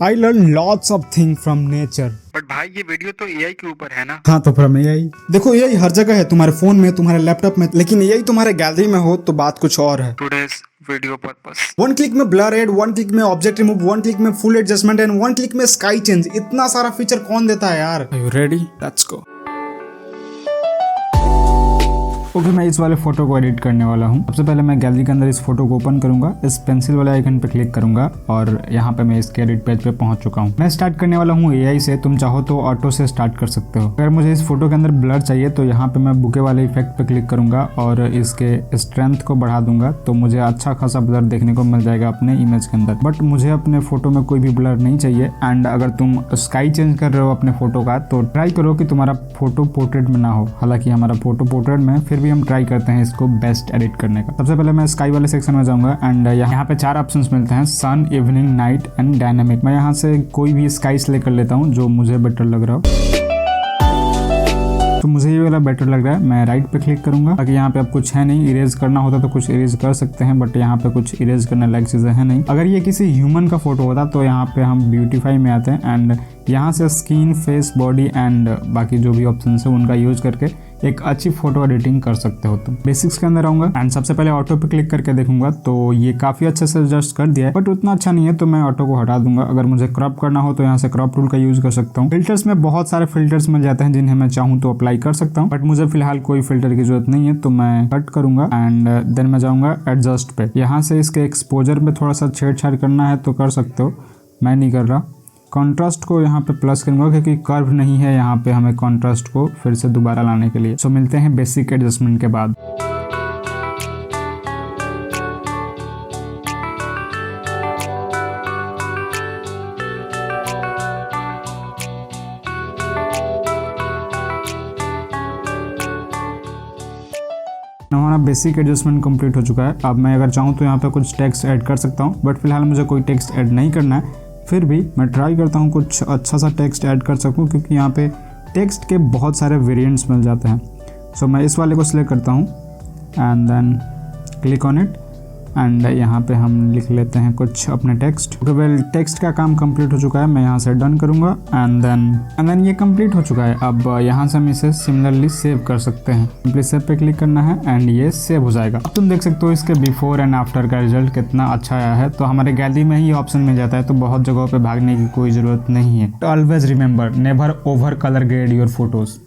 I learn lots of things from nature. But भाई ये video तो एआई के ऊपर है ना। हाँ तो फ्रॉम एआई। देखो एआई हर जगह है, तुम्हारे फोन में, तुम्हारे लैपटॉप में, लेकिन एआई तुम्हारे गैलरी में हो तो बात कुछ और है। Today's video purpose. One click में ब्लर एड, वन क्लिक में ऑब्जेक्ट रिमूव, वन क्लिक में full adjustment and one click में स्काई चेंज। इतना सारा फीचर कौन देता है यार। Are you ready? Let's go. Okay मैं इस वाले फोटो को एडिट करने वाला हूँ। सबसे पहले मैं गैलरी के अंदर इस फोटो को ओपन करूंगा, इस पेंसिल वाले आइकन पे क्लिक करूंगा और यहाँ पे मैं इसके एडिट पेज पे पहुंच चुका हूँ। मैं स्टार्ट करने वाला हूँ एआई से। तुम चाहो तो ऑटो से स्टार्ट कर सकते हो। अगर मुझे इस फोटो के अंदर ब्लर चाहिए तो यहाँ पे मैं बुके वाले इफेक्ट पे क्लिक करूंगा और इसके स्ट्रेंथ को बढ़ा दूंगा तो मुझे अच्छा खासा ब्लर देखने को मिल जाएगा अपने इमेज के अंदर। बट मुझे अपने फोटो में कोई भी ब्लर नहीं चाहिए। एंड अगर तुम स्काई चेंज कर रहे हो अपने फोटो का तो ट्राई करो कि तुम्हारा फोटो पोर्ट्रेट में ना हो। हालांकि हमारा फोटो पोर्ट्रेट में, फिर भी हम ट्राई करते हैं इसको बेस्ट एडिट करने का। सबसे पहले मैं स्काई वाले सेक्शन में जाऊंगा एंड यहाँ पे 4 ऑप्शंस मिलते हैं, सन, इवनिंग, नाइट एंड डायनामिक। मैं यहाँ से कोई भी स्काई सिलेक्ट कर लेता हूँ जो मुझे बेटर लग रहा हो। तो मुझे ये वाला बेटर लग रहा है। मैं राइट पे क्लिक करूंगा। बाकी यहाँ पे अब कुछ है नहीं, इरेज करना होता तो कुछ इरेज कर सकते हैं बट यहाँ पे कुछ इरेज करने लायक चीजें है नहीं। अगर ये किसी ह्यूमन का फोटो होता तो यहाँ पे हम ब्यूटीफाई में आते हैं एंड यहाँ से स्किन, फेस, बॉडी एंड बाकी जो भी ऑप्शन है उनका यूज करके एक अच्छी फोटो एडिटिंग कर सकते हो तुम। बेसिक्स के अंदर आऊंगा एंड सबसे पहले ऑटो पे क्लिक करके देखूंगा तो ये काफी अच्छे से एडजस्ट कर दिया है बट उतना अच्छा नहीं है तो मैं ऑटो को हटा दूंगा। अगर मुझे क्रॉप करना हो तो यहाँ से क्रॉप टूल का यूज कर सकता हूँ। फिल्टर्स में बहुत सारे फिल्टर्स मिल जाते हैं जिन्हें मैं चाहूँ तो अप्लाई कर सकता हूँ बट मुझे फिलहाल कोई फिल्टर की जरूरत नहीं है तो मैं कट करूंगा एंड देन मैं जाऊंगा एडजस्ट पे। यहाँ से इसके एक्सपोजर में थोड़ा सा छेड़छाड़ करना है तो कर सकते हो, मैं नहीं कर रहा। कॉन्ट्रास्ट को यहाँ पे प्लस करूंगा क्योंकि कर्व नहीं है यहाँ पे हमें कॉन्ट्रास्ट को फिर से दोबारा लाने के लिए। सो मिलते हैं बेसिक एडजस्टमेंट के बाद। हमारा बेसिक एडजस्टमेंट कंप्लीट हो चुका है। अब मैं अगर चाहूँ तो यहाँ पे कुछ टेक्स्ट ऐड कर सकता हूँ बट फिलहाल मुझे कोई टेक्स्ट ऐड नहीं करना है। फिर भी मैं ट्राई करता हूँ कुछ अच्छा सा टेक्स्ट ऐड कर सकूँ क्योंकि यहाँ पे टेक्स्ट के बहुत सारे वेरिएंट्स मिल जाते हैं। सो मैं इस वाले को सिलेक्ट करता हूँ and then click on it and यहाँ पे हम लिख लेते हैं कुछ अपने टेक्स्ट। ओके वेल टेक्स्ट का काम कंप्लीट हो चुका है। मैं यहाँ से डन करूँगा एंड देन ये कंप्लीट हो चुका है। अब यहाँ से हम इसे सिमिलरली सेव कर सकते हैं। सिंपली सेव पे क्लिक करना है एंड ये सेव हो जाएगा। अब तुम देख सकते हो इसके बिफोर एंड आफ्टर का रिजल्ट कितना अच्छा आया है। तो हमारे गैलरी में ही ऑप्शन मिल जाता है तो बहुत जगहों पे भागने की कोई जरूरत नहीं है। Always remember, never over colour grade your photos.